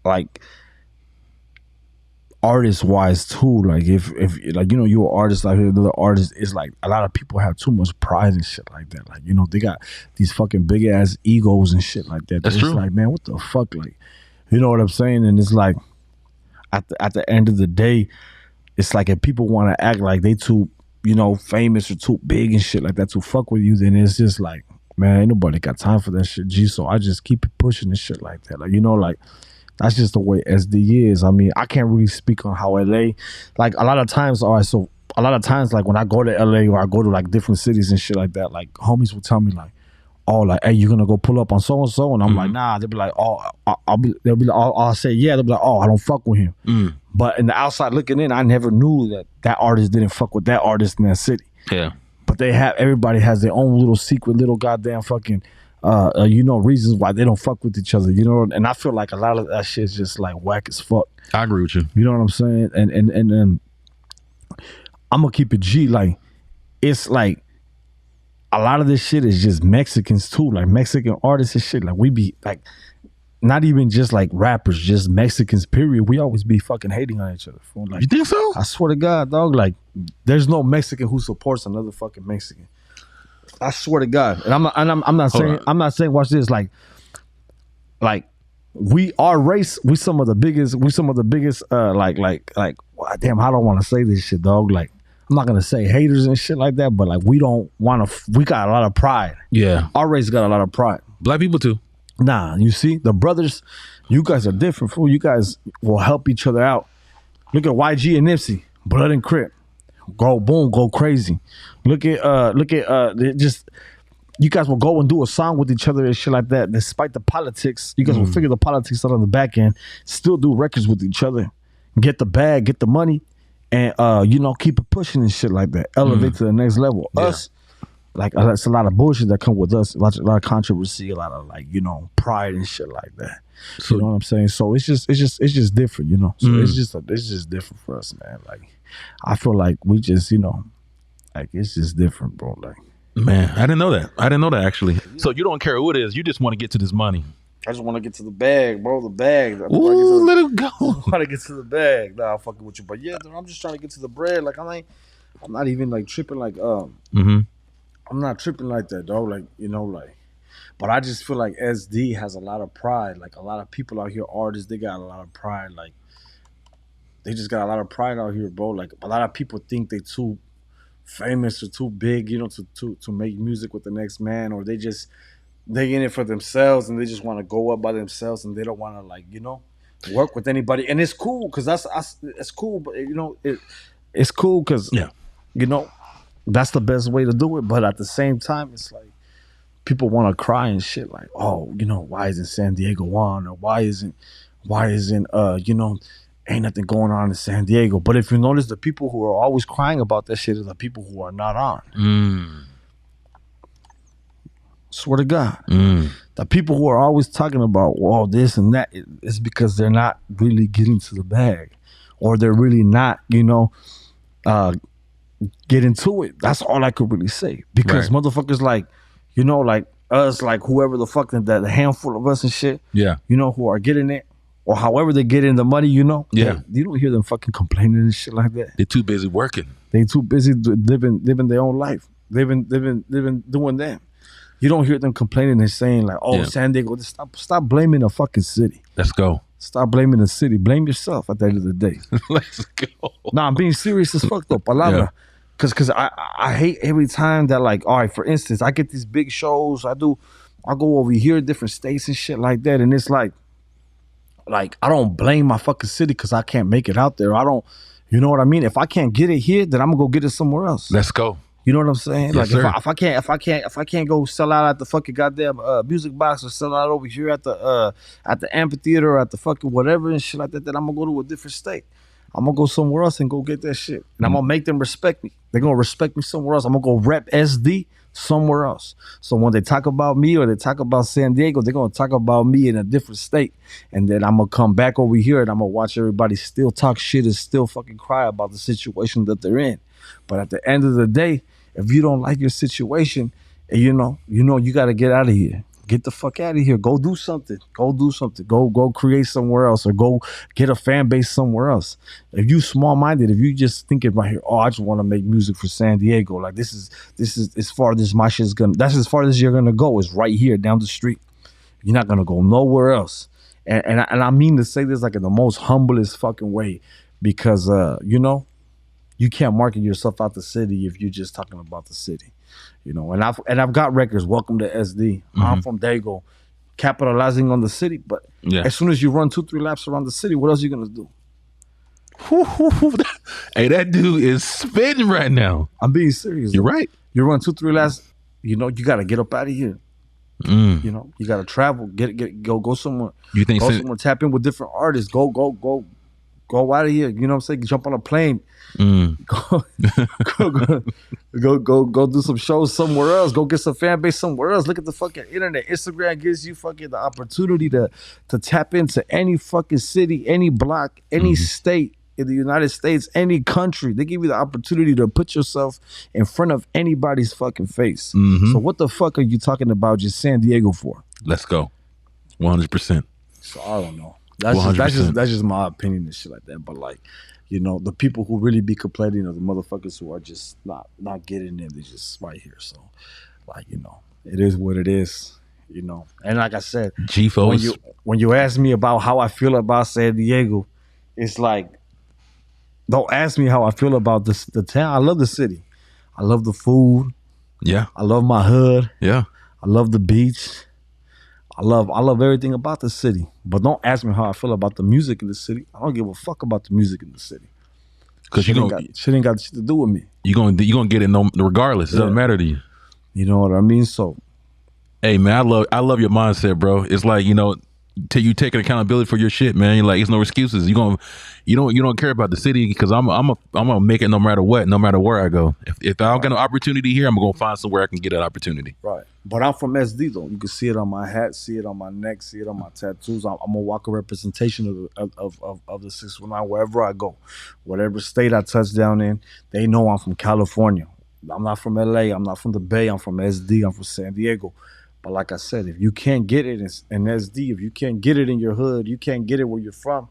Like artist wise too. Like if like, you know, you're an artist, like another artist, it's like a lot of people have too much pride and shit like that. Like, you know, they got these fucking big ass egos and shit like that. That's it's true. Like, man, what the fuck? Like, you know what I'm saying? And it's like at the end of the day, it's like if people want to act like they too, you know, famous or too big and shit like that to fuck with you, then it's just like, man, ain't nobody got time for that shit, G. So I just keep it pushing and shit like that. Like, you know, like that's just the way SD is. I mean, I can't really speak on how LA, like a lot of times, like when I go to LA or I go to like different cities and shit like that, like homies will tell me like, oh, like, hey, you're gonna go pull up on so and so, and I'm like, nah. They'll be like, oh, they'll be like, I'll say yeah. They'll be like, oh, I don't fuck with him. But in the outside looking in, I never knew that artist didn't fuck with that artist in that city. Yeah. But everybody has their own little secret, little goddamn fucking, you know, reasons why they don't fuck with each other. You know, and I feel like a lot of that shit's just like whack as fuck. I agree with you. You know what I'm saying? And I'm gonna keep it G. Like, it's like a lot of this shit is just Mexicans too, like Mexican artists and shit. Like we be like not even just like rappers, just Mexicans, period. We always be fucking hating on each other. Fool. Like, You think so? I swear to God, dog. Like, there's no Mexican who supports another fucking Mexican. I swear to God. And I'm not saying. Watch this. Like our race. We some of the biggest. Like. Damn, I don't want to say this shit, dog. Like, I'm not gonna say haters and shit like that, but like we don't want to. We got a lot of pride. Yeah. Our race got a lot of pride. Black people too. Nah, you see, the brothers, you guys are different, fool. You guys will help each other out. Look at YG and Nipsey, Blood and Crip. Go boom, go crazy. Look at just you guys will go and do a song with each other and shit like that. Despite the politics, you guys will figure the politics out on the back end, still do records with each other, get the bag, get the money, and keep it pushing and shit like that. Elevate to the next level. Yeah. Us, like it's a lot of bullshit that come with us, a lot of controversy, a lot of pride and shit like that. So, you know what I'm saying? So it's just different, So it's just different for us, man. Like I feel like we just, like it's just different, bro. Like, man, I didn't know that actually. So you don't care who it is, you just want to get to this money. I just want to get to the bag, bro. The bag. Ooh, let it go. I want to get to the bag. Nah, I'm fucking with you, but yeah, dude, I'm just trying to get to the bread. Like I'm not even like tripping. Like I'm not tripping like that, dog. Like, but I just feel like SD has a lot of pride. Like a lot of people out here, artists, they got a lot of pride. Like they just got a lot of pride out here, bro. Like a lot of people think they too famous or too big, to make music with the next man, or they in it for themselves and they just want to go up by themselves and they don't want to work with anybody. And it's cool because it's cool, but it's cool because that's the best way to do it. But at the same time, it's like people want to cry and shit. Like, oh, why isn't San Diego on? Or why isn't ain't nothing going on in San Diego? But if you notice, the people who are always crying about that shit are the people who are not on. Swear to God. The people who are always talking about, well, this and that, it's because they're not really getting to the bag, or they're really not, get into it. That's all I could really say. Because motherfuckers like us, like whoever the fuck that handful of us and shit, who are getting it, or however they get in the money, you don't hear them fucking complaining and shit like that. They're too busy working. They too busy living their own life. They've been doing that. You don't hear them complaining and saying like, "Oh, San Diego." Stop blaming a fucking city. Let's go. Stop blaming the city. Blame yourself at the end of the day. Let's go. Nah, I'm being serious as fuck though. Palabra. Cause I hate every time that, like, all right, for instance, I get these big shows. I go over here, different states and shit like that, and it's like I don't blame my fucking city because I can't make it out there. I don't, you know what I mean? If I can't get it here, then I'm gonna go get it somewhere else. Let's go. You know what I'm saying? Yes, like if I can't go sell out at the fucking goddamn music box, or sell out over here at the amphitheater, or at the fucking whatever and shit like that, then I'm gonna go to a different state. I'm gonna go somewhere else and go get that shit. And I'm gonna make them respect me. They're gonna respect me somewhere else. I'm gonna go rep SD somewhere else. So when they talk about me or they talk about San Diego, they're gonna talk about me in a different state. And then I'm gonna come back over here and I'm gonna watch everybody still talk shit and still fucking cry about the situation that they're in. But at the end of the day, if you don't like your situation, you gotta get out of here. Get the fuck out of here. Go do something. Go create somewhere else, or go get a fan base somewhere else. If you small-minded, if you just thinking right here, oh, I just want to make music for San Diego. Like this is as far as my shit's gonna. That's as far as you're gonna go. Is right here down the street. You're not gonna go nowhere else. And I mean to say this like in the most humblest fucking way, because you can't market yourself out the city if you're just talking about the city. And I've got records. Welcome to SD. I'm from Dago, capitalizing on the city. But as soon as you run 2-3 laps around the city, what else are you gonna do? Hey, that dude is spitting right now. I'm being serious. You're right. You run 2-3 laps. You gotta get up out of here. You gotta travel. Go somewhere. You think somewhere? Tap in with different artists. Go out of here. You know what I'm saying? Jump on a plane. Go do some shows somewhere else. Go get some fan base somewhere else. Look at the fucking internet. Instagram gives you fucking the opportunity to tap into any fucking city, any block, any state in the United States, any country. They give you the opportunity to put yourself in front of anybody's fucking face. So what the fuck are you talking about just San Diego for? Let's go. 100%. So I don't know. That's 100%. just my opinion and shit like that. But like, you know, the people who really be complaining are the motherfuckers who are just not getting in. They're just right here. So, like, you know, it is what it is. You know, and like I said, when you ask me about how I feel about San Diego, it's like, don't ask me how I feel about the town. I love the city. I love the food. Yeah. I love my hood. Yeah. I love the beach. I love everything about the city. But don't ask me how I feel about the music in the city. I don't give a fuck about the music in the city. Because shit ain't got shit to do with me. You're gonna get it regardless. It doesn't matter to you. You know what I mean? So, hey man, I love your mindset, bro. It's like, you know, till you taking accountability for your shit, man. You're like, it's no excuses. You don't care about the city because I'm gonna make it no matter what, no matter where I go. If I don't get an opportunity here, I'm gonna find somewhere I can get that opportunity. Right. But I'm from SD though. You can see it on my hat, see it on my neck, see it on my tattoos. I'm a walking representation of the 619 wherever I go, whatever state I touch down in. They know I'm from California. I'm not from LA. I'm not from the Bay. I'm from SD. I'm from San Diego. But like I said, if you can't get it in SD, if you can't get it in your hood, you can't get it where you're from,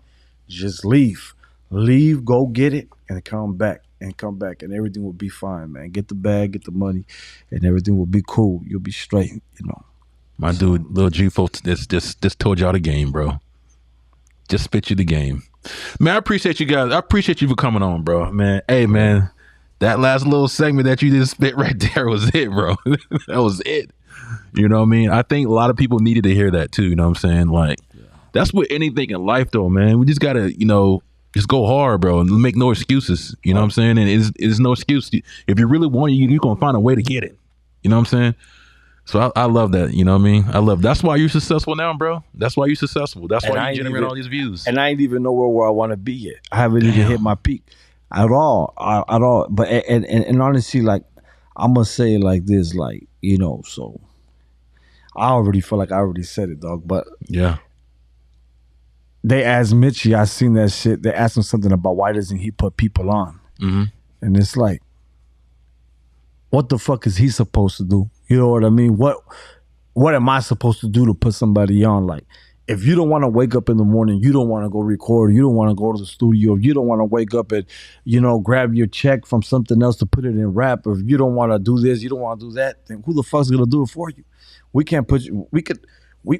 just leave. Leave, go get it, and come back. And everything will be fine, man. Get the bag, get the money, and everything will be cool. You'll be straight, you know. My dude, Lil Grifo, just told y'all the game, bro. Just spit you the game. Man, I appreciate you guys. I appreciate you for coming on, bro. Man, hey, man, that last little segment that you just spit right there was it, bro. That was it. You know what I mean? I think a lot of people needed to hear that too. You know what I'm saying? Like, that's with anything in life, though, man. We just gotta, you know, just go hard, bro, and make no excuses. You know what I'm saying? And it's no excuse. If you really want it, you're gonna find a way to get it. You know what I'm saying? So I love that. You know what I mean? I love. That's why you're successful now, bro. That's why you're successful. That's why you generate all these views. And I ain't even nowhere where I want to be yet. I haven't even hit my peak at all. But and honestly, like, I'm gonna say it like this, like, you know, so. I already feel like I already said it, dog. But yeah, they asked Mitchy, I seen that shit. They asked him something about why doesn't he put people on? Mm-hmm. And it's like, what the fuck is he supposed to do? You know what I mean? What am I supposed to do to put somebody on? Like, if you don't want to wake up in the morning, you don't want to go record, you don't want to go to the studio, you don't want to wake up and, you know, grab your check from something else to put it in rap, or if you don't want to do this, you don't want to do that, then who the fuck's gonna do it for you? We can't put you. We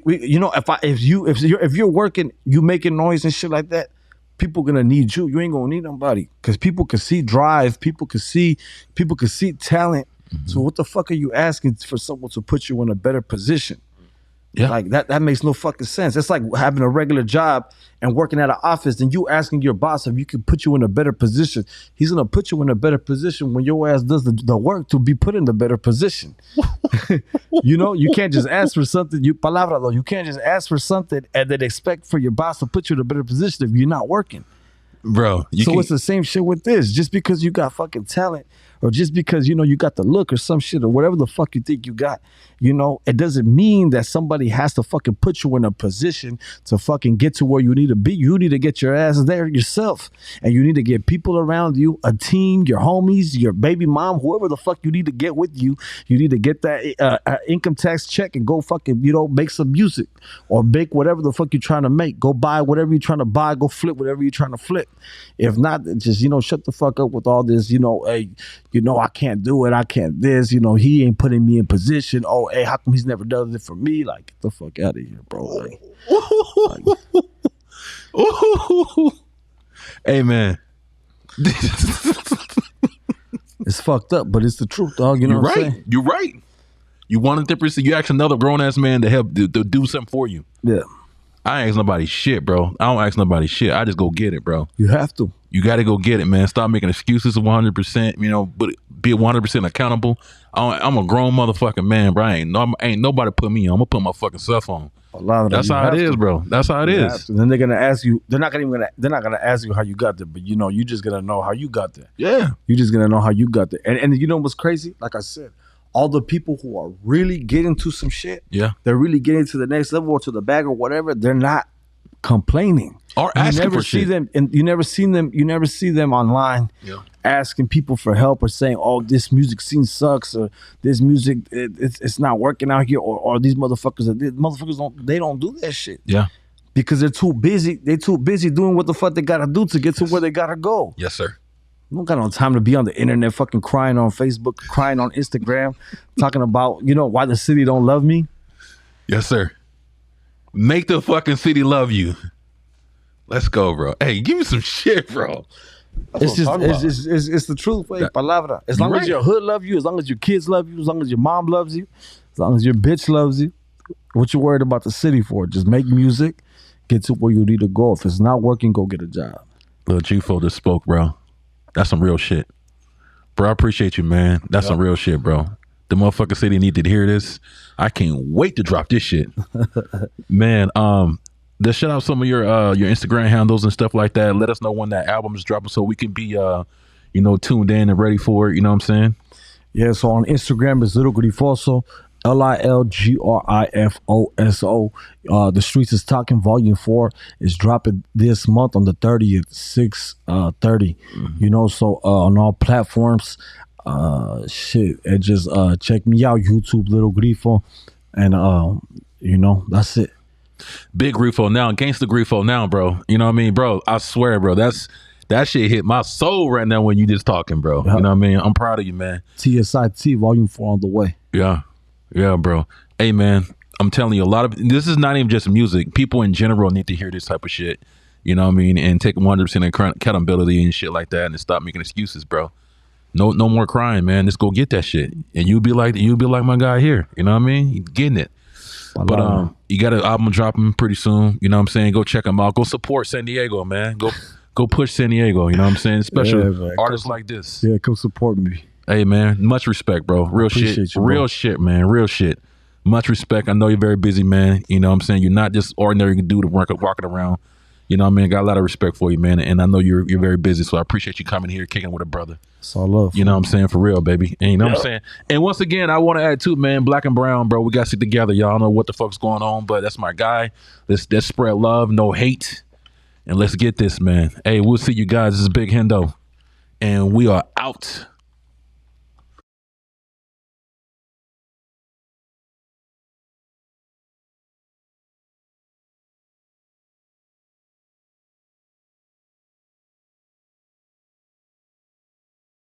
you know, if you're working, you making noise and shit like that, people gonna need you. You ain't gonna need nobody because people can see drive, people can see talent. Mm-hmm. So what the fuck are you asking for someone to put you in a better position? Yeah, like that makes no fucking sense. It's like having a regular job and working at an office, and you asking your boss if you can put you in a better position. He's gonna put you in a better position when your ass does the work to be put in the better position. You know, you can't just ask for something. You can't just ask for something and then expect for your boss to put you in a better position if you're not working. Bro, it's the same shit with this. Just because you got fucking talent, or just because, you know, you got the look or some shit or whatever the fuck you think you got, you know, it doesn't mean that somebody has to fucking put you in a position to fucking get to where you need to be. You need to get your ass there yourself, and you need to get people around you, a team, your homies, your baby mom, whoever the fuck you need to get with you. You need to get that income tax check and go fucking, you know, make some music or make whatever the fuck you're trying to make. Go buy whatever you're trying to buy. Go flip whatever you're trying to flip. If not, just, you know, shut the fuck up with all this, you know, hey, you know, I can't do it. I can't this, you know, he ain't putting me in position. Oh, hey, how come he's never done it for me? Like, get the fuck out of here, bro. Like. Hey, man. It's fucked up, but it's the truth, dog. You know what I'm saying? You're right. You want a 10%. You ask another grown-ass man to help to do something for you. Yeah. I ain't ask nobody shit, bro. I don't ask nobody shit. I just go get it, bro. You have to. You got to go get it, man. Stop making excuses 100%, you know, but be 100% accountable. I'm a grown motherfucking man, bro. Ain't nobody put me on. I'm going to put my fucking self on. That's how it is, bro. That's how it is. Then they're going to ask you, they're not going to ask you how you got there, but, you know, you just going to know how you got there. Yeah. You just going to know how you got there. And you know what's crazy? Like I said, all the people who are really getting to some shit, yeah, they're really getting to the next level or to the bag or whatever, they're not complaining or asking for shit. You never see them online, yeah, asking people for help or saying, oh, this music scene sucks, or this music it's not working out here, or these motherfuckers don't do that shit. Yeah. because they're too busy. They're too busy doing what the fuck they gotta do to get to where they gotta go. Yes, sir. You don't got no time to be on the internet fucking crying on Facebook, crying on Instagram, talking about, why the city don't love me. Yes, sir. Make the fucking city love you. Let's go, bro. Hey, give me some shit, bro. It's the truth, palabra. As long as your hood love you, as long as your kids love you, as long as your mom loves you, as long as your bitch loves you, what you worried about the city for? Just make music, get to where you need to go. If it's not working, go get a job. Lil Grifo just spoke, bro. That's some real shit. Bro, I appreciate you, man. That's some real shit, bro. The motherfucking city needed to hear this. I can't wait to drop this shit. Man, just shout out some of your Instagram handles and stuff like that. Let us know when that album is dropping so we can be tuned in and ready for it. You know what I'm saying? Yeah, so on Instagram it's Lil Grifoso, LILGRIFOSO. The Streets is Talking Volume 4 is dropping this month on the 30th, 6/30. So on all platforms, and just check me out, YouTube, Lil Grifo, and that's it. Big Grifo now, Gangsta Grifo now, bro. You know what I mean, bro? I swear, bro, that shit hit my soul right now when you just talking, bro. You know what I mean? I'm proud of you, man. TSIT Volume 4 on the way. Yeah, bro. Hey, man, I'm telling you, this is not even just music. People in general need to hear this type of shit. You know what I mean? And take 100% accountability and shit like that, and stop making excuses, bro. No more crying, man. Just go get that shit, and you'll be like my guy here. You know what I mean? He's getting it. But you got an album dropping pretty soon. You know what I'm saying? Go check him out. Go support San Diego, man. Go push San Diego. You know what I'm saying? Especially artists like this. Yeah, come support me. Hey, man, much respect, bro. Real shit. Real shit, man. Real shit. Much respect. I know you're very busy, man. You know what I'm saying? You're not just ordinary dude walking around. You know what I mean? Got a lot of respect for you, man. And I know you're very busy, so I appreciate you coming here, kicking with a brother. It's all love. You know what I'm saying? For real, baby. And you know what I'm saying? And once again, I want to add too, man, Black and Brown, bro. We got to stick together. Y'all know what the fuck's going on, but that's my guy. Let's spread love, no hate. And let's get this, man. Hey, we'll see you guys. This is Big Hendo. And we are out.